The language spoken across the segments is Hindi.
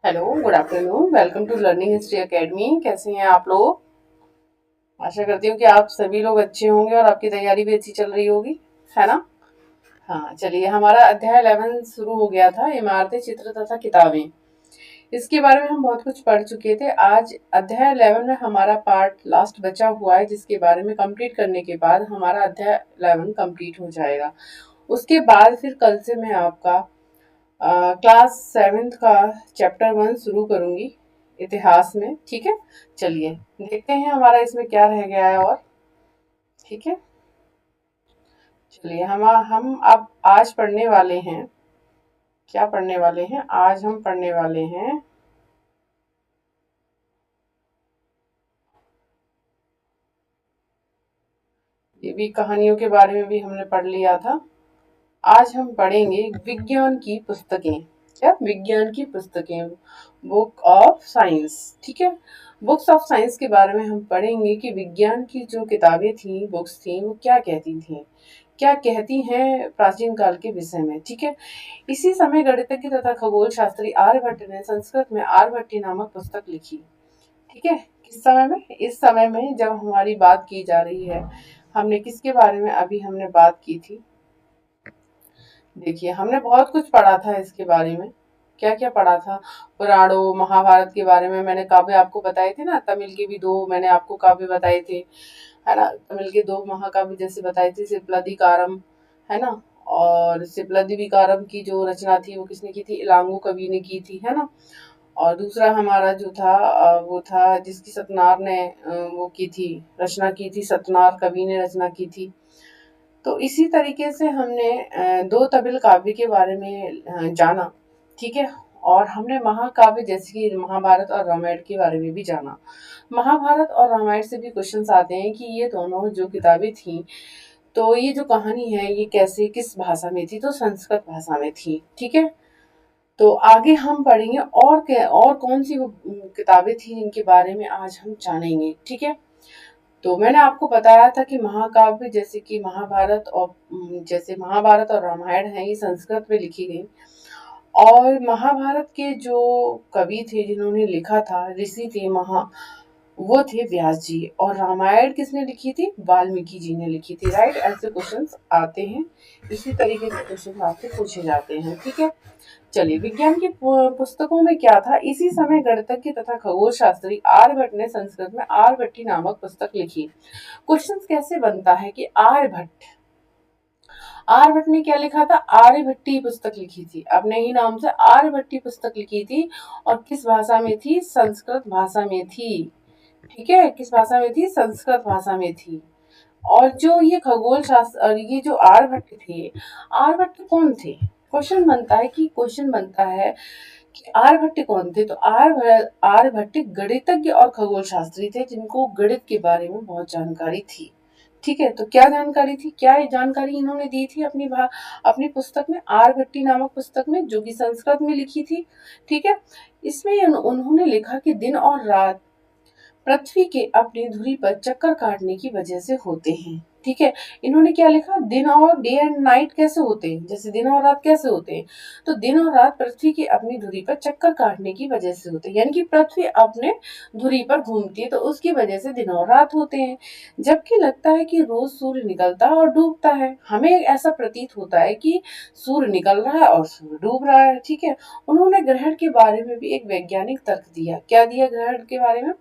Hello, good afternoon. Welcome to learning history academy. कैसे हैं आप लोग? आशा करती हूँ कि आप सभी लोग अच्छे होंगे और आपकी तैयारी भी अच्छी चल रही होगी, है ना? हाँ, चलिए, हमारा अध्याय 11 शुरू हो गया था, इमारतें, चित्र तथा किताबें। इसके बारे में हम बहुत कुछ पढ़ चुके थे। आज अध्याय 11 में हमारा पार्ट लास्ट बचा हुआ है, जिसके बारे में कंप्लीट करने के बाद हमारा अध्याय 11 कंप्लीट हो जाएगा। उसके बाद फिर कल से मैं आपका क्लास 7th का चैप्टर 1 शुरू करूंगी, इतिहास में। ठीक है, चलिए देखते हैं हमारा इसमें क्या रह गया है। और ठीक है, चलिए हम अब आज पढ़ने वाले हैं। क्या पढ़ने वाले हैं? आज हम पढ़ने वाले हैं ये भी कहानियों के बारे में भी हमने पढ़ लिया था। आज हम पढ़ेंगे विज्ञान की पुस्तकें। क्या? विज्ञान की पुस्तकें, बुक ऑफ साइंस। ठीक है, बुक्स ऑफ साइंस के बारे में हम पढ़ेंगे कि विज्ञान की जो किताबें थी, बुक्स थी, वो क्या कहती थी, क्या कहती हैं प्राचीन काल के विषय में। ठीक है, इसी समय गणितज्ञ तथा खगोल शास्त्री आर्यभट्ट ने संस्कृत में आर्यभट्टी नामक पुस्तक लिखी। ठीक है, किस समय में? इस समय में जब हमारी बात की जा रही है। हमने किसके बारे में अभी हमने बात की थी? देखिए, हमने बहुत कुछ पढ़ा था इसके बारे में। क्या क्या पढ़ा था? पुराणों, महाभारत के बारे में मैंने काव्य आपको बताए थे ना। तमिल के भी दो मैंने आपको काव्य बताए थे, है ना? तमिल के दो महाकाव्य जैसे बताए थे, सिपलादिकारम, है ना? और सिपलादिविकारम की जो रचना थी वो किसने की थी? इलांगो कवि ने की थी, है ना? और दूसरा हमारा जो था वो था जिसकी सतनार ने वो की थी, रचना की थी, सतनार कवि ने रचना की थी। तो इसी तरीके से हमने दो तमिल काव्य के बारे में जाना। ठीक है, और हमने महाकाव्य जैसे कि महाभारत और रामायण के बारे में भी जाना। महाभारत और रामायण से भी क्वेश्चंस आते हैं कि ये दोनों जो किताबें थी, तो ये जो कहानी है ये कैसे, किस भाषा में थी? तो संस्कृत भाषा में थी। ठीक है, तो आगे हम पढ़ेंगे और क्या, और कौन सी वो किताबें थी इनके बारे में आज हम जानेंगे। ठीक है, तो मैंने आपको बताया था कि महाकाव्य जैसे कि महाभारत और जैसे महाभारत और रामायण है, ये संस्कृत में लिखी गई। और महाभारत के जो कवि थे जिन्होंने लिखा था, ऋषि थे, वो थे व्यास जी। और रामायण किसने लिखी थी? वाल्मीकि जी ने लिखी थी। राइट, ऐसे क्वेश्चंस आते हैं, इसी तरीके से क्वेश्चन आपसे पूछे जाते हैं। ठीक है, चलिए, विज्ञान की पुस्तकों में क्या था? इसी समय गणितज्ञ तथा खगोल शास्त्री आर्यभट्ट ने संस्कृत में आर्यभट्टी नामक पुस्तक लिखी। क्वेश्चन कैसे बनता है कि आर्यभट्ट, आर्यभट्ट ने क्या लिखा था? आर्यभट्टी पुस्तक लिखी थी, अपने ही नाम से आर्यभट्टी पुस्तक लिखी थी। और किस भाषा में थी? संस्कृत भाषा में थी। ठीक है, किस भाषा में थी? संस्कृत भाषा में थी। और जो ये खगोल शास्त्र और ये जो आर्यभट्ट थे, आर्यभट्ट कौन थे? क्वेश्चन बनता है कि आर्यभट्ट कौन थे? तो आर्यभट्ट गणितज्ञ और खगोल शास्त्री थे, जिनको गणित के बारे में बहुत जानकारी थी। ठीक है, तो क्या जानकारी थी, क्या ये जानकारी इन्होंने दी थी अपनी पुस्तक में, आर्यभट्टी नामक पुस्तक में, जो कि संस्कृत में लिखी थी। ठीक है, इसमें उन्होंने लिखा कि दिन और रात पृथ्वी के अपनी धुरी पर चक्कर काटने की वजह से होते हैं। ठीक है, इन्होंने क्या लिखा? दिन और डे एंड नाइट कैसे होते हैं, जैसे दिन और रात कैसे होते हैं? तो दिन और रात पृथ्वी की अपनी धुरी पर चक्कर काटने की वजह से होते हैं, यानी कि पृथ्वी अपने धुरी पर घूमती है, तो उसकी वजह से दिन और रात होते हैं। जबकि लगता है कि रोज सूर्य निकलता और डूबता है, हमें ऐसा प्रतीत होता है कि सूर्य निकल रहा है और सूर्य डूब रहा है। ठीक है, उन्होंने ग्रहण के बारे में भी एक वैज्ञानिक तर्क दिया। क्या दिया ग्रहण के बारे में?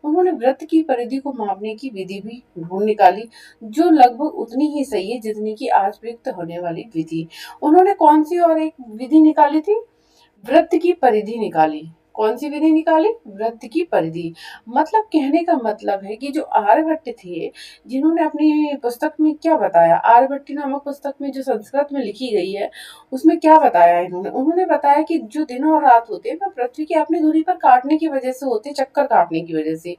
उन्होंने वृत्त की परिधि को मापने की विधि भी ढूंढ निकाली, जो लगभग उतनी ही सही है जितनी की आज प्रयुक्त होने वाली विधि। उन्होंने कौन सी और एक विधि निकाली थी? वृत्त की परिधि निकाली। कौन सी विधि निकाली? वृत्त की परिधि। मतलब कहने का मतलब है कि जो आर्यभट्ट थे, जिन्होंने अपनी पुस्तक में क्या बताया, आर्यभट्टी नामक पुस्तक में जो संस्कृत में लिखी गई है, उसमें क्या बताया इन्होंने? उन्होंने बताया कि जो दिन और रात होते हैं ना, पृथ्वी की अपनी दूरी पर काटने की वजह से होते, चक्कर काटने की वजह से।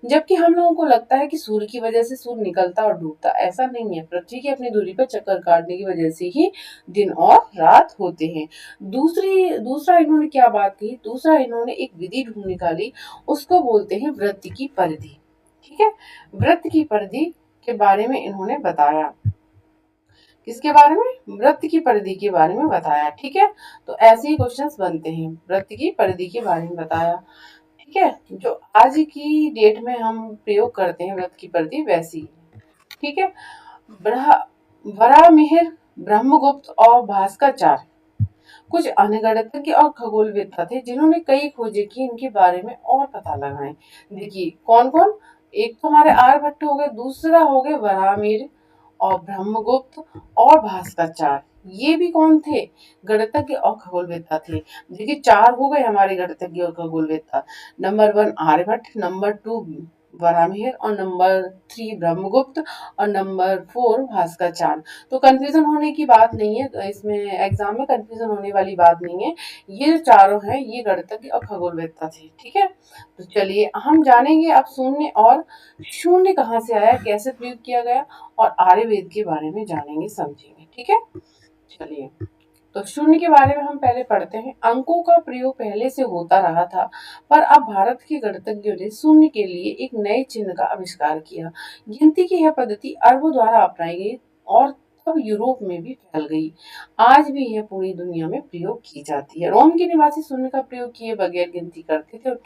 जबकि हम लोगों को लगता है कि सूर्य की वजह से सूर्य निकलता और डूबता, ऐसा नहीं है। पृथ्वी की अपनी दूरी पर चक्कर काटने की वजह से ही दिन और रात होते हैं। दूसरा इन्होंने क्या बात कही? दूसरा इन्होंने एक विधि ढूंढ निकाली, उसको बोलते हैं वृत्त की परिधि। ठीक है, वृत्त की परिधि के बारे में इन्होंने बताया किसके बारे में? वृत्त की परिधि के बारे में बताया। ठीक है, तो ऐसे ही क्वेश्चंस बनते हैं, वृत्त की परिधि के बारे में बताया। ठीक है, जो आज की डेट में हम प्रयोग करते हैं वृत्त की परिधि वैसी। ठीक है, वराहमिहिर, ब्रह्मगुप्त और भास्कराचार्य कुछ अन्य गणितज्ञ और खगोलवेत्ता थे जिन्होंने कई खोजें की इनके बारे में और पता लगाए। देखिए कौन कौन, एक तो हमारे आर्यभट्ट हो गए, दूसरा हो गए वराहमिहिर और ब्रह्मगुप्त और भास्कराचार्य। ये भी कौन थे? गणितज्ञ और खगोलवेत्ता थे। देखिए चार हो गए हमारे गणितज्ञ और खगोलवेत्ता। Number one Aryabhata, number two Varahamihira और नंबर थ्री ब्रह्मगुप्त और नंबर फोर भास्कराचार्य। तो कंफ्यूजन होने की बात नहीं है, इसमें एग्जाम में कंफ्यूजन होने वाली बात नहीं है। ये जो चारों हैं ये गणितज्ञ और खगोलवेत्ता थे। ठीक है, तो चलिए हम जानेंगे अब शून्य और शून्य कहाँ से आया, कैसे प्रयोग किया गया और आर्यवेद के बारे में जानेंगे समझेंगे। ठीक है, चलिए तो शून्य के बारे में हम पहले पढ़ते हैं। अंकों का प्रयोग पहले से होता रहा था, पर अब भारत के गणितज्ञों ने शून्य के लिए एक नए चिन्ह का आविष्कार किया। गिनती की यह पद्धति अरबों द्वारा अपनाई गई और तब यूरोप में भी फैल गई। आज भी यह पूरी दुनिया में प्रयोग की जाती है। रोम के निवासी शून्य का प्रयोग किए बगैर गिनती करते थे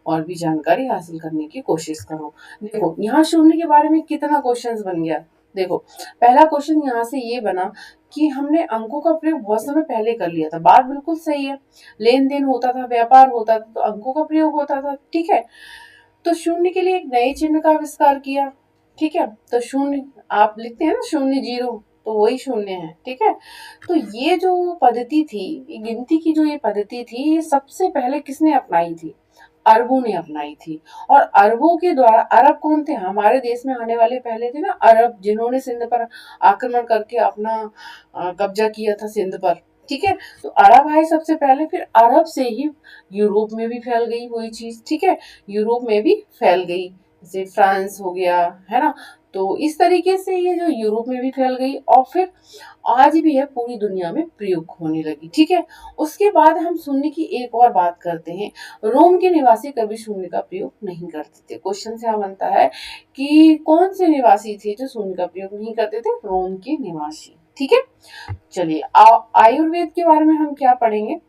और भी जानकारी हासिल करने की कोशिश करो। देखो यहाँ शून्य के बारे में कितना क्वेश्चंस बन गया। देखो पहला क्वेश्चन यहाँ से ये बना कि हमने अंकों का प्रयोग बहुत समय पहले कर लिया था। बात बिल्कुल सही है, लेन देन होता था, व्यापार होता था, तो अंकों का प्रयोग होता था। ठीक है, तो शून्य के लिए एक नए चिन्ह का आविष्कार किया। ठीक है, तो शून्य आप लिखते हैं ना, शून्य जीरो, तो वही शून्य है। ठीक है, तो ये जो पद्धति थी, गिनती की जो ये पद्धति थी, ये सबसे पहले किसने अपनाई थी? अरबों ने अपनाई थी। और अरबों के द्वारा, अरब कौन थे? हमारे देश में आने वाले पहले थे ना अरब, जिन्होंने सिंध पर आक्रमण करके अपना कब्जा किया था सिंध पर। ठीक है, तो अरब आए सबसे पहले, फिर अरब से ही यूरोप में भी फैल गई वही चीज। ठीक है, यूरोप में भी फैल गई, जैसे फ्रांस हो गया, है ना। तो इस तरीके से ये जो यूरोप में भी फैल गई और फिर आज भी है पूरी दुनिया में प्रयोग होने लगी। ठीक है, उसके बाद हम शून्य की एक और बात करते हैं। रोम के निवासी कभी शून्य का प्रयोग नहीं करते थे। क्वेश्चन से यहाँ बनता है कि कौन से निवासी थे जो शून्य का प्रयोग नहीं करते थे? रोम के निवासी। ठीक है, चलिए आयुर्वेद के बारे में हम क्या पढ़ेंगे।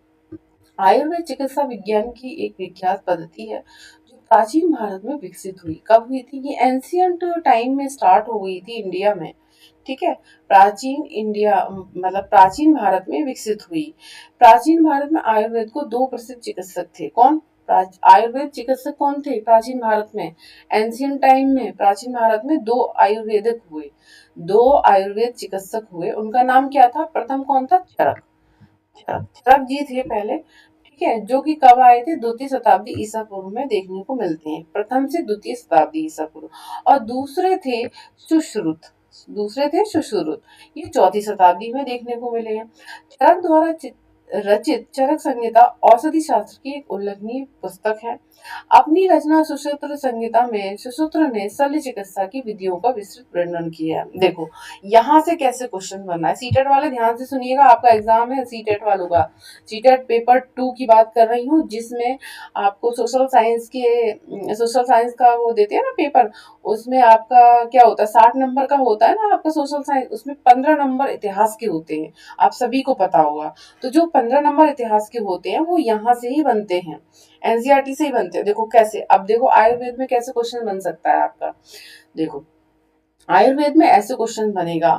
आयुर्वेद चिकित्सा विज्ञान की एक विख्यात पद्धति है जो प्राचीन भारत में विकसित हुई। कब हुई थी? ये एंशियंट टाइम में स्टार्ट हो गई थी इंडिया में। ठीक है, प्राचीन इंडिया मतलब प्राचीन भारत में विकसित हुई। प्राचीन भारत में आयुर्वेद को दो प्रसिद्ध चिकित्सक थे। कौन? आयुर्वेद चिकित्सक कौन थे प्राचीन भारत में? एंशियंट टाइम में प्राचीन भारत में दो आयुर्वेदिक हुए, दो आयुर्वेद चिकित्सक हुए। उनका नाम क्या था? प्रथम कौन था? चरक। चरक जी थे पहले। ठीक है, जो कि कब आए थे? द्वितीय शताब्दी ईसा पूर्व में देखने को मिलते हैं, प्रथम से द्वितीय शताब्दी ईसा पूर्व। और दूसरे थे सुश्रुत, दूसरे थे सुश्रुत, ये चौथी शताब्दी में देखने को मिले हैं। चरक द्वारा रचित चरक संहिता औषधि शास्त्र की एक उल्लेखनीय पुस्तक है। अपनी रचना सुश्रुत संहिता में सुश्रुत ने शल्य चिकित्सा की विधियों का विस्तृत वर्णन किया है। देखो यहाँ से कैसे क्वेश्चन बनना है, सीटेट वाले ध्यान से सुनिएगा, आपका एग्जाम है सीटेट वालों का। सीटेट पेपर 2 की बात कर रही हूँ, जिसमें आपको सोशल साइंस का वो देते हैं ना पेपर, उसमें आपका क्या होता है, 60 नंबर का होता है ना आपका सोशल साइंस, उसमें 15 नंबर इतिहास के होते हैं। आप सभी को पता होगा। तो जो 15 नंबर इतिहास के होते हैं वो यहाँ से ही बनते हैं, एनसीईआरटी से ही बनते हैं। देखो कैसे, अब देखो आयुर्वेद में कैसे क्वेश्चन बन सकता है आपका। देखो आयुर्वेद में ऐसे क्वेश्चन बनेगा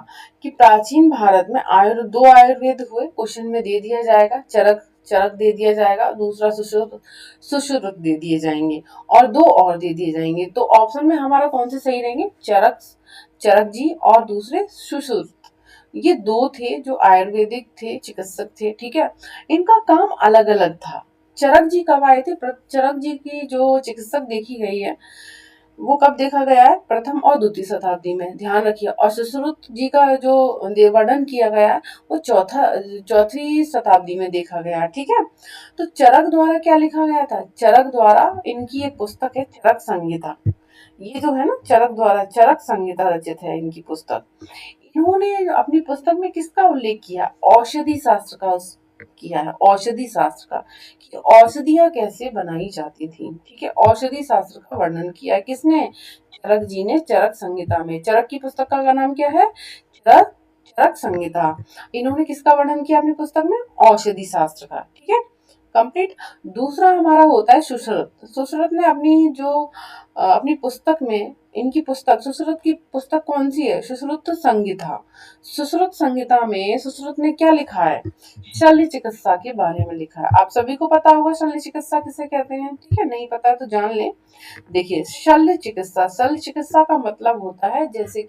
कि प्राचीन भारत में दो आयुर्वेद हुए, क्वेश्चन में दे दिया जाएगा। चरक चरक दे दिया जाएगा, दूसरा सुश्रुत सुश्रुत दे दिए जाएंगे और दो और दे दिए जाएंगे। तो ऑप्शन में हमारा कौन से सही रहेंगे? चरक, चरक जी और दूसरे सुश्रुत। ये दो थे जो आयुर्वेदिक थे, चिकित्सक थे। ठीक है, इनका काम अलग अलग था। चरक जी कब आए थे? चरक जी की जो चिकित्सक देखी गई है वो कब देखा गया है? प्रथम और द्वितीय शताब्दी में, ध्यान रखिए। और सुश्रुत जी का जो वर्णन किया गया है वो चौथी शताब्दी में देखा गया है। ठीक है, तो चरक द्वारा क्या लिखा गया था? चरक द्वारा इनकी एक पुस्तक है चरक संहिता। ये जो है ना चरक द्वारा चरक संहिता रचित है इनकी पुस्तक। इन्होंने अपनी पुस्तक में किसका उल्लेख किया? औषधि शास्त्र का किया है, औषधि शास्त्र का, कि औषधियां कैसे बनाई जाती थी। ठीक है, औषधि शास्त्र का वर्णन किया है किसने? चरक जी ने, चरक संहिता में। चरक की पुस्तक का नाम क्या है? चरक चरक संहिता। इन्होंने किसका वर्णन किया अपनी पुस्तक में? औषधि शास्त्र का। ठीक है, कंप्लीट। दूसरा हमारा होता है सुश्रुत। सुश्रुत ने अपनी पुस्तक में, इनकी पुस्तक, सुश्रुत की पुस्तक कौन सी है? सुश्रुत संहिता। सुश्रुत संहिता में सुश्रुत ने क्या लिखा है? शल्य चिकित्सा के बारे में लिखा है। आप सभी को पता होगा शल्य चिकित्सा किसे कहते हैं, ठीक है, नहीं पता है तो जान लें। देखिए, शल्य चिकित्सा, शल्य चिकित्सा का मतलब होता है जैसे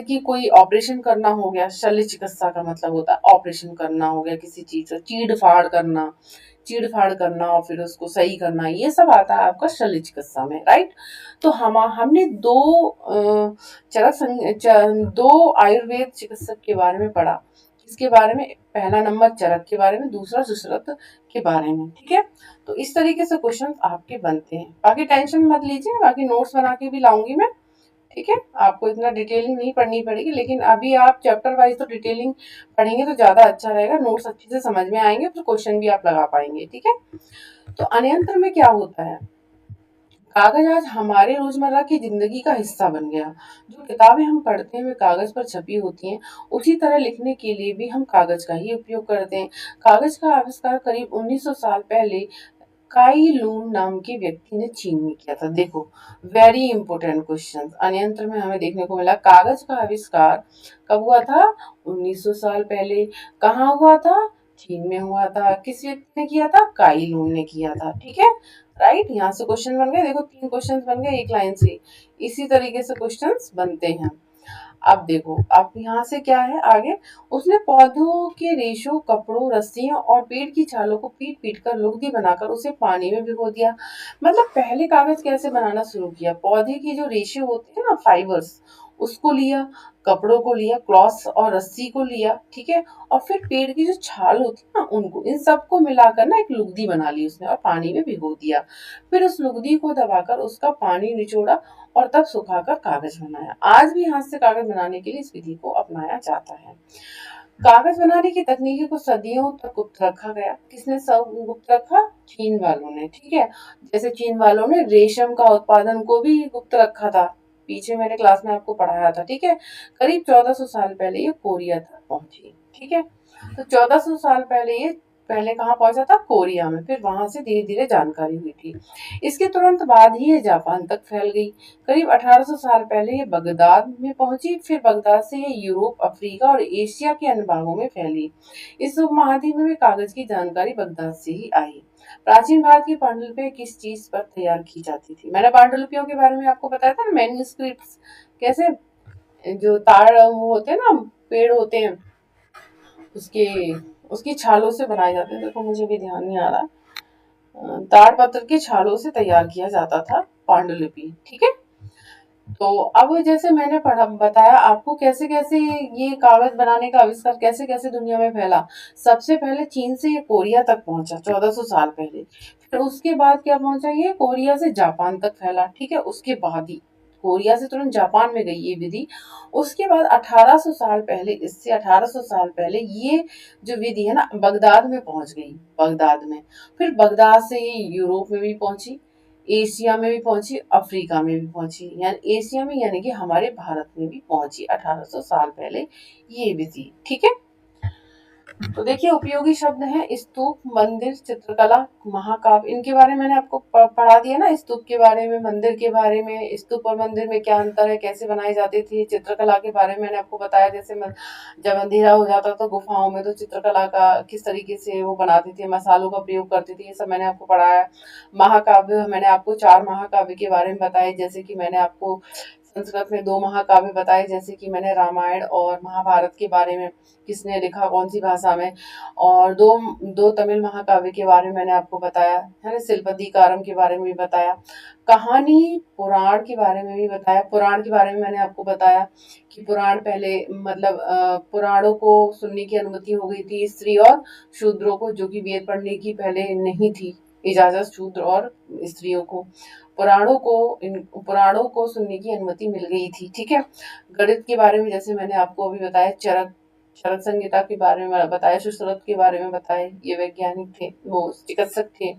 कि कोई ऑपरेशन करना हो गया, शल्य चिकित्सा का मतलब होता है ऑपरेशन करना हो गया किसी चीज का, चीड़ फाड़ करना और फिर उसको सही करना, ये सब आता है आपका शल्य चिकित्सा में, राइट। तो हमने दो आयुर्वेद चिकित्सक के बारे में पढ़ा। किसके बारे में? पहला नंबर चरक के बारे में, दूसरा सुश्रुत के बारे में। ठीक है, तो इस तरीके से क्वेश्चन आपके बनते हैं। बाकी टेंशन मत लीजिए, बाकी नोट्स बना के भी लाऊंगी मैं। ठीक है, आपको इतना डिटेलिंग नहीं पढ़नी पड़ेगी, लेकिन अभी आप चैप्टर वाइज तो डिटेलिंग पढ़ेंगे तो ज्यादा अच्छा रहेगा, नोट्स अच्छे से समझ में आएंगे, तो क्वेश्चन भी आप लगा पाएंगे। ठीक है, तो अनयंत्र में क्या होता है? कागज आज हमारे रोजमर्रा की जिंदगी का हिस्सा बन गया। जो किताबें हम पढ़ते हैं वे कागज पर छपी होती हैं, उसी तरह लिखने के लिए भी हम कागज का ही उपयोग करते हैं। कागज का आविष्कार करीब 1900 साल पहले काई लून नाम के व्यक्ति ने चीन में किया था। देखो, वेरी इंपॉर्टेंट क्वेश्चन अनयंत्र में हमें देखने को मिला। कागज का आविष्कार कब हुआ था? 1900 साल पहले। कहाँ हुआ था? चीन में हुआ था। किस व्यक्ति ने किया था? काई लून ने किया था। ठीक है, राइट। यहाँ से क्वेश्चन बन गए, देखो 3 क्वेश्चन बन गए एक लाइन से। इसी तरीके से क्वेश्चन बनते हैं। अब देखो, अब यहाँ से क्या है आगे? उसने पौधों के रेशों, कपड़ों, रस्सियों और पेड़ की छालों को पीट पीट कर लुगदी बनाकर उसे पानी में भिगो दिया। मतलब पहले कागज कैसे बनाना शुरू किया? पौधे की जो रेशे होते हैं ना, फाइबर्स, उसको लिया, कपड़ों को लिया, क्लॉथ और रस्सी को लिया, ठीक है, और फिर पेड़ की जो छाल होती है ना, उनको, इन सबको मिलाकर ना एक लुगदी बना ली उसने और पानी में भिगो दिया। फिर उस लुगदी को दबाकर उसका पानी निचोड़ा और तब सुखाकर कागज बनाया। आज भी हाथ से कागज बनाने के लिए इस विधि को अपनाया जाता है। कागज बनाने की तकनीकी को सदियों तक गुप्त रखा गया। किसने सब गुप्त रखा? चीन वालों ने। ठीक है, जैसे चीन वालों ने रेशम का उत्पादन को भी गुप्त रखा था, पीछे मैंने क्लास में आपको पढ़ाया था। ठीक है, करीब 1400 साल पहले ये कोरिया तक पहुंची। ठीक है, तो 1400 साल पहले ये पहले कहाँ पहुंचा था? कोरिया में। फिर वहां से धीरे धीरे जानकारी हुई थी। इसके तुरंत बाद ही ये जापान तक फैल गई। करीब 1800 साल पहले ये बगदाद में पहुंची, फिर बगदाद से ये यूरोप, अफ्रीका और एशिया के अन्य भागों में फैली। इस उपमहाद्वीप में कागज की जानकारी बगदाद से ही आई। प्राचीन भारत की पांडुलिपियां किस चीज पर तैयार की जाती थी? मैंने पांडुलिपियों के बारे में आपको बताया था ना, मैन्युस्क्रिप्ट्स कैसे, जो ताड़ वो होते हैं ना, पेड़ होते हैं, उसके उसकी छालों से बनाए जाते हैं। देखो मुझे भी ध्यान नहीं आ रहा, ताड़ पत्र की छालों से तैयार किया जाता था पांडुलिपि। ठीक है, तो अब जैसे मैंने पढ़ा बताया आपको कैसे कैसे ये कागज बनाने का आविष्कार कैसे कैसे दुनिया में फैला। सबसे पहले चीन से ये कोरिया तक पहुंचा 1400 साल पहले। फिर उसके बाद क्या पहुंचा? ये कोरिया से जापान तक फैला। ठीक है, उसके बाद ही कोरिया से तुरंत जापान में गई ये विधि। उसके बाद 1800 साल पहले, इससे 1800 साल पहले ये जो विधि है ना, बगदाद में पहुंच गई। बगदाद में, फिर बगदाद से ये यूरोप में भी पहुंची, एशिया में भी पहुंची, अफ्रीका में भी पहुंची, यानी एशिया में यानी कि हमारे भारत में भी पहुंची 1800 साल पहले ये विधि। ठीक है, तो देखिए उपयोगी शब्द हैं स्तूप, मंदिर, चित्रकला, महाकाव्य। इनके बारे में मैंने आपको पढ़ा दिया ना, स्तूप के बारे में, मंदिर के बारे में। स्तूप और मंदिर में क्या अंतर है, कैसे बनाए जाते थे। चित्रकला के बारे में मैंने आपको बताया, जैसे जब अंधेरा हो जाता था गुफाओं में तो चित्रकला का किस तरीके से वो बनाते थे, मसालों का प्रयोग करते थे, ये सब मैंने आपको पढ़ाया। महाकाव्य, मैंने आपको 4 महाकाव्य के बारे में बताए, जैसे कि मैंने आपको संस्कृत में 2 महाकाव्य बताए, जैसे कि मैंने रामायण और महाभारत के बारे में, किसने लिखा, कौन सी भाषा में, और दो तमिल महाकाव्य के बारे में मैंने आपको बताया है ना, सिलपदिकारम के बारे में भी बताया, कहानी पुराण के बारे में भी बताया। पुराण के बारे में मैंने आपको बताया कि पुराण पहले, मतलब पुराणों को सुनने की अनुमति हो गई थी स्त्री और शूद्रों को, जो कि वेद पढ़ने की पहले नहीं थी इजाजत शूद्र और स्त्रियों को। पुराणों को सुनने की अनुमति मिल गई थी। ठीक है, गणित के बारे में जैसे मैंने आपको अभी बताया, चरक चरक संहिता के बारे में बताया, सुश्रुत के बारे में बताया, ये वैज्ञानिक थे, वो चिकित्सक थे।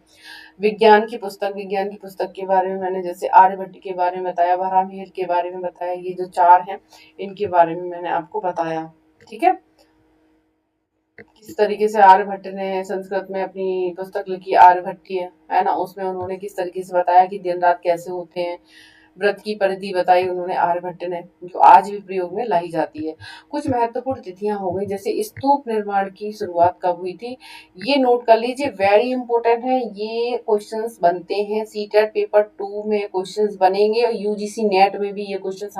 विज्ञान की पुस्तक के बारे में मैंने जैसे आर्यभट्ट के बारे में बताया, वराहमिहिर के बारे में बताया, ये जो चार हैं इनके बारे में मैंने आपको बताया। ठीक है, किस तरीके से आर्यभट्ट ने संस्कृत में अपनी पुस्तक लिखी आर्यभट्टीय, है ना, उसमें उन्होंने किस तरीके से बताया कि दिन रात कैसे होते हैं, व्रत की परिधि बताई उन्होंने आर्यभट्ट ने, जो आज भी प्रयोग में लाई जाती है। कुछ महत्वपूर्ण तिथियां हो गई, जैसे स्तूप निर्माण की शुरुआत कब हुई थी, ये नोट कर लीजिए, वेरी इंपॉर्टेंट है, ये क्वेश्चंस बनते हैं सीटेट पेपर 2 में, क्वेश्चंस बनेंगे और यूजीसी नेट में भी ये क्वेश्चंस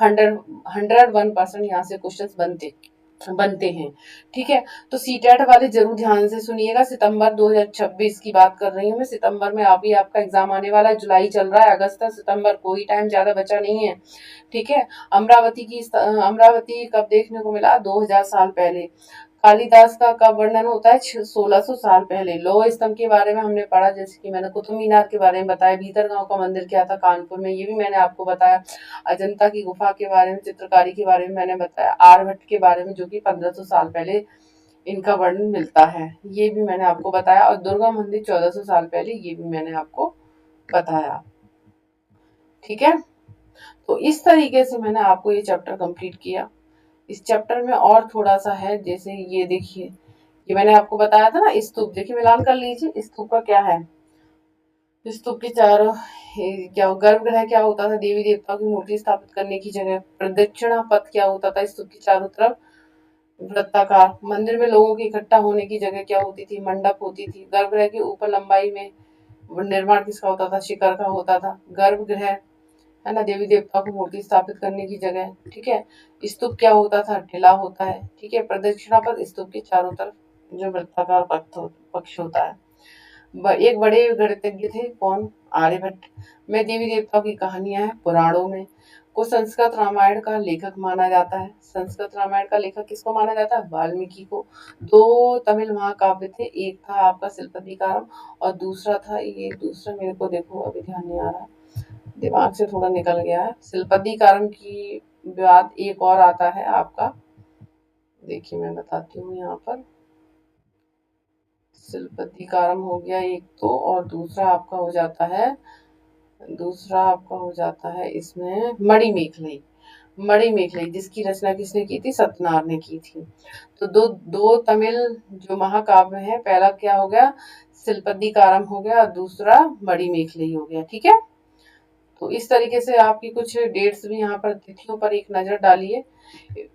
101% यहाँ से क्वेश्चंस बनते हैं। ठीक है, तो सीटेट वाले जरूर ध्यान से सुनिएगा। सितंबर 2026 की बात कर रही हूँ मैं, सितंबर में अभी आपका एग्जाम आने वाला है, जुलाई चल रहा है, अगस्त सितंबर कोई टाइम ज्यादा बचा नहीं है। ठीक है, अमरावती कब देखने को मिला, 2000 साल पहले। कालिदास का कब वर्णन होता है, 1600 साल पहले। लौह स्तंभ के बारे में हमने पढ़ा, जैसे कि मैंने कुतुब मीनार के बारे में बताया, भीतरगांव का मंदिर क्या था कानपुर में, ये भी मैंने आपको बताया। अजंता की गुफा के बारे में, चित्रकारी के बारे में मैंने बताया। आर्यभट्ट के बारे में जो कि 1500 साल पहले इनका वर्णन मिलता है, ये भी मैंने आपको बताया। और दुर्गा मंदिर 1400 साल पहले, ये भी मैंने आपको बताया। ठीक है, तो इस तरीके से मैंने आपको ये चैप्टर कंप्लीट किया। इस चैप्टर में और थोड़ा सा है, जैसे ये देखिए, ये मैंने आपको बताया था ना स्तूप, देखिए मिलान कर लीजिए, स्तूप का क्या है, स्तूप के चारों क्या गर्भगृह क्या होता था, देवी देवताओं की मूर्ति स्थापित करने की जगह। प्रदक्षिणा पथ क्या होता था, स्तूप के चारों तरफ वृत्ताकार। मंदिर में लोगों के इकट्ठा होने की जगह क्या होती थी, मंडप होती थी। गर्भगृह के ऊपर लंबाई में निर्माण किसका होता था, शिखर का होता था। गर्भगृह, है ना, देवी देवताओं की मूर्ति स्थापित करने की जगह। ठीक है, स्तूप क्या होता था, टीला होता है। ठीक है, प्रदक्षिणा पथ स्तूप के चारों तरफ जो वृत्ताकार पक्ष होता है। एक बड़े गणितज्ञ थे, कौन, आर्यभट्ट। में देवी देवताओं की कहानियां हैं पुराणों में। को संस्कृत रामायण का लेखक माना जाता है। संस्कृत रामायण का लेखक किसको माना जाता है, वाल्मीकि को। दो तमिल महाकाव्य थे, एक था आपका सिलपतिकारम और दूसरा था, ये दूसरा मेरे को देखो अभी ध्यान नहीं आ रहा, दिमाग से थोड़ा निकल गया है। सिलपतिकारम की बाद एक और आता है आपका, देखिए मैं बताती हूँ यहाँ पर, सिलपतिकारम हो गया एक तो, और दूसरा आपका हो जाता है इसमें मणिमेखलाई। मणिमेखलाई जिसकी रचना किसने की थी, सतनार ने की थी। तो दो दो तमिल जो महाकाव्य है, पहला क्या हो गया, सिलपतिकारम हो गया, और दूसरा मणिमेखलाई हो गया। ठीक है, तो इस तरीके से आपकी कुछ डेट्स भी यहाँ पर, तिथियों पर एक नजर डालिए।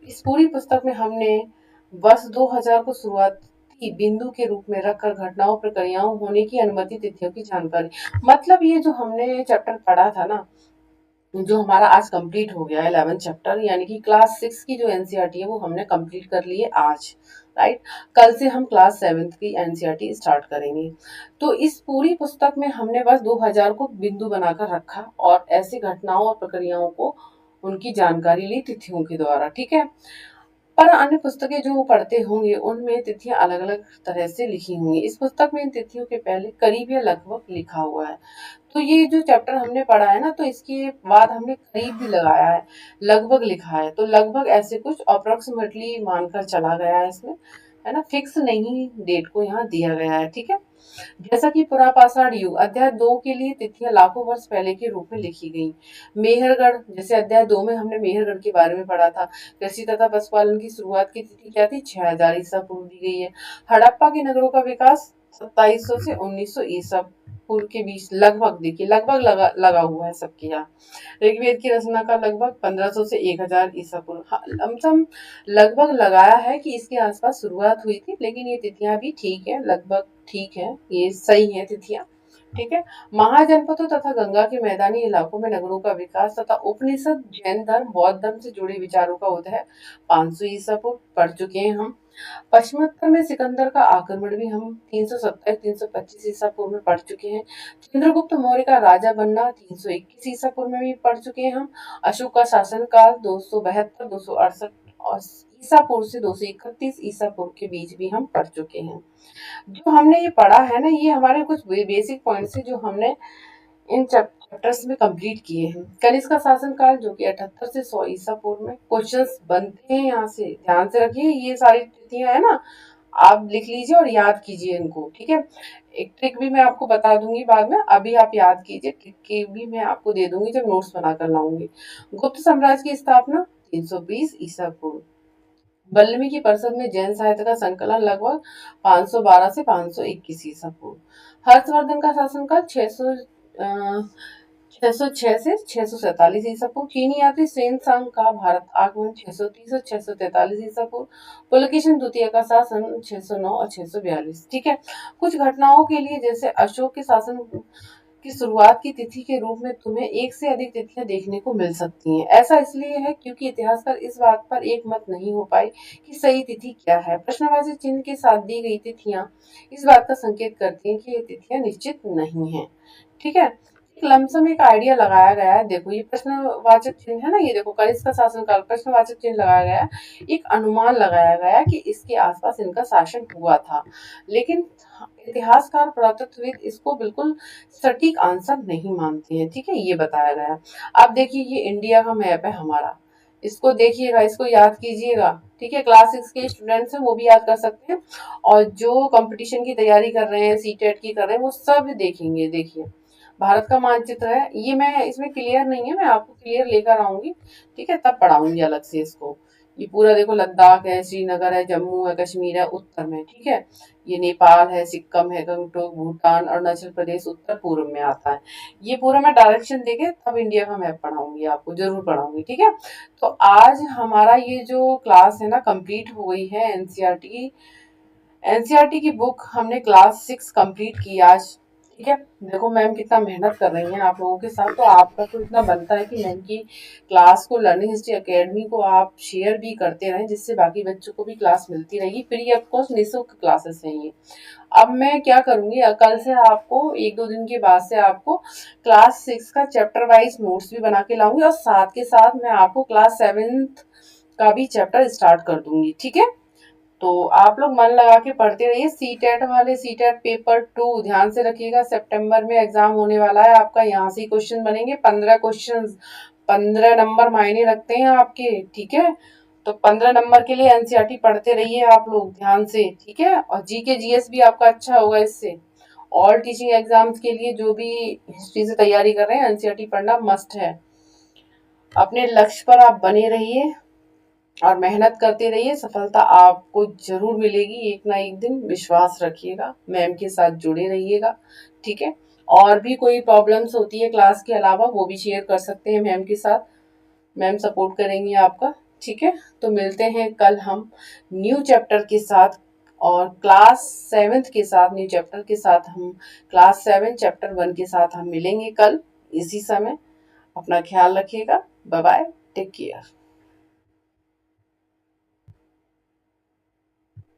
इस पूरी पुस्तक में हमने वर्ष 2000 को शुरुआती बिंदु के रूप में रखकर घटनाओं प्रक्रियाओं होने की अनुमति तिथियों की जानकारी, मतलब ये जो हमने चैप्टर पढ़ा था ना, जो हमारा आज कंप्लीट हो गया है 11 चैप्टर, यानी कि क्लास 6 की जो एनसीईआरटी है वो हमने कंप्लीट कर ली है आज, राइट। कल से हम क्लास 7 की एनसीईआरटी स्टार्ट करेंगे। तो इस पूरी पुस्तक में हमने बस 2000 को बिंदु बनाकर रखा और ऐसी घटनाओं और प्रक्रियाओं को उनकी जानकारी ली तिथियों के द्वारा। ठीक है, पर अन्य पुस्तकें जो पढ़ते होंगे उनमें तिथियां अलग अलग तरह से लिखी होंगी। इस पुस्तक में इन तिथियों के पहले करीब या लगभग लिखा हुआ है। तो ये जो चैप्टर हमने पढ़ा है ना, तो इसके बाद हमने करीब भी लगाया है, लगभग लिखा है, तो लगभग ऐसे कुछ अप्रोक्सीमेटली मानकर चला गया है इसमें, है ना, फिक्स नहीं डेट को यहाँ दिया गया है। ठीक है, जैसा कि पुरापाषाण युग अध्याय 2 के लिए तिथियां लाखों वर्ष पहले के रूप में लिखी गई। मेहरगढ़, जैसे अध्याय 2 में हमने मेहरगढ़ के बारे में पढ़ा था, कृषि तथा पशुपालन की शुरुआत की तिथि क्या थी, 6000 ईसा पूर्व दी गई है। हड़प्पा के नगरों का विकास 2700 से 1900 ईसा पूर्व के बीच, लगभग देखिए, लगभग लगा हुआ है सबके यहाँ। ऋग्वेद की रचना का लगभग 1500 से 1000 ईसा पूर्व, हाँ, लमसम लगभग लगाया है कि इसके आसपास शुरुआत हुई थी, लेकिन ये तिथियां भी ठीक है, लगभग ठीक है, ये सही है तिथियां। ठीक है, महाजनपदों तथा गंगा के मैदानी इलाकों में नगरों का विकास तथा उपनिषद, जैन धर्म, बौद्ध धर्म से जुड़े विचारों का उदय 500 ईसा पूर्व पढ़ चुके हैं हम। पश्चिमोत्तर में सिकंदर का आक्रमण भी हम 327-325 ईसा पूर्व में पढ़ चुके हैं। चंद्रगुप्त मौर्य का राजा बनना 321 ईसा पूर्व में भी पढ़ चुके हैं हम। अशोक का शासनकाल 272-268 और ईसा पूर्व से 231 ईसा पूर्व के बीच भी हम पढ़ चुके हैं। जो हमने ये पढ़ा है ना, ये हमारे कुछ बेसिक पॉइंट्स है जो हमने इन चैप्टर्स में कंप्लीट किए हैं। कनिष्क का शासनकाल जो कि 78 से 100 ईसा पूर्व में। क्वेश्चंस बनते हैं यहाँ से, ध्यान से रखिए, ये सारी तिथियां है ना, आप लिख लीजिए और याद कीजिए इनको, ठीक है। एक ट्रिक भी मैं आपको बता दूंगी बाद में, अभी आप याद कीजिए, ट्रिक की भी मैं आपको दे दूंगी जब नोट्स बनाकर लाऊंगी। गुप्त साम्राज्य की स्थापना 320 ईसा पूर्व। वाल्मीकि परिषद में जैन साहित्य का संकलन लगभग 512 से 521 ईसा पूर्व। हर्षवर्धन का शासनकाल 606 से 647 ईसा पूर्व। चीनी यात्री सेन सांग का भारत आगमन 630 और 643 ईसा पूर्व। पुलकेशिन द्वितीय का शासन 609 और 642, ठीक है। कुछ घटनाओं के लिए जैसे अशोक के शासन की शुरुआत की तिथि के रूप में तुम्हें एक से अधिक तिथियां देखने को मिल सकती हैं। ऐसा इसलिए है क्योंकि इतिहासकार इस बात पर एक मत नहीं हो पाए कि सही तिथि क्या है। प्रश्नवाची चिन्ह के साथ दी गई तिथियां इस बात का संकेत करती हैं कि ये तिथियां निश्चित नहीं है, ठीक है। लमसम एक आइडिया लगाया गया है, देखो ये प्रश्नवाचक चिन्ह है ना, ये देखो कनिष्क का शासनकाल, प्रश्नवाचक चिन्ह लगाया गया है। एक अनुमान लगाया गया कि इसके आसपास इनका शासन हुआ था, लेकिन इतिहासकार पुरातत्वविद इसको बिल्कुल सटीक आंसर नहीं मानते हैं, ठीक है, ये बताया गया। अब देखिए ये इंडिया का मैप है हमारा, इसको देखिएगा, इसको याद कीजिएगा, ठीक है। क्लास 6 के स्टूडेंट्स हैं वो भी याद कर सकते हैं, और जो कंपटीशन की तैयारी कर रहे हैं, सीटेट की कर रहे हैं, वो सब देखेंगे। देखिए भारत का मानचित्र है ये, मैं इसमें क्लियर नहीं है, मैं आपको क्लियर लेकर आऊंगी, ठीक है, तब पढ़ाऊंगी अलग से इसको। ये पूरा देखो, लद्दाख है, श्रीनगर है, जम्मू है, कश्मीर है उत्तर में, ठीक है। ये नेपाल है, सिक्किम है, गंगटोक, भूटान, अरुणाचल प्रदेश उत्तर पूर्व में आता है। ये पूरा मैं डायरेक्शन देके तब इंडिया का मैप पढ़ाऊंगी, आपको जरूर पढ़ाऊंगी, ठीक है। तो आज हमारा ये जो क्लास है ना कंप्लीट हो गई है। एनसीईआरटी की बुक हमने क्लास 6 कंप्लीट की आज, ठीक है। देखो मैम कितना मेहनत कर रही हैं आप लोगों के साथ, तो आपका तो इतना बनता है कि मैम की क्लास को, लर्निंग हिस्ट्री एकेडमी को आप शेयर भी करते रहें, जिससे बाकी बच्चों को भी क्लास मिलती रहेगी। फ्री ऑफ कॉस्ट निःशुल्क क्लासेस हैं ये। अब मैं क्या करूंगी, कल से आपको 1-2 दिन के बाद से आपको क्लास 6 का चैप्टर वाइज नोट्स भी बना के लाऊंगी, और साथ के साथ मैं आपको क्लास 7 का भी चैप्टर स्टार्ट कर दूंगी, ठीक है। तो आप लोग मन लगा के पढ़ते रहिए। सीटेट वाले सीटेट पेपर 2 ध्यान से रखिएगा, सितंबर में एग्जाम होने वाला है आपका, यहाँ से क्वेश्चन बनेंगे 15 क्वेश्चन, 15 नंबर मायने रखते हैं आपके, ठीक है। तो 15 नंबर के लिए एनसीईआरटी पढ़ते रहिए आप लोग ध्यान से, ठीक है। और जीके जीएस भी आपका अच्छा होगा इससे। ऑल टीचिंग एग्जाम्स के लिए जो भी हिस्ट्री से तैयारी कर रहे हैं, एनसीईआरटी पढ़ना मस्ट है। अपने लक्ष्य पर आप बने रहिए और मेहनत करते रहिए, सफलता आपको जरूर मिलेगी एक ना एक दिन, विश्वास रखिएगा, मैम के साथ जुड़े रहिएगा, ठीक है। और भी कोई प्रॉब्लम्स होती है क्लास के अलावा वो भी शेयर कर सकते हैं मैम के साथ, मैम सपोर्ट करेंगी आपका, ठीक है। तो मिलते हैं कल हम न्यू चैप्टर के साथ, और क्लास 7 के साथ, न्यू चैप्टर के साथ हम क्लास 7 चैप्टर 1 के साथ हम मिलेंगे कल इसी समय। अपना ख्याल रखिएगा, बाय बाय, टेक केयर।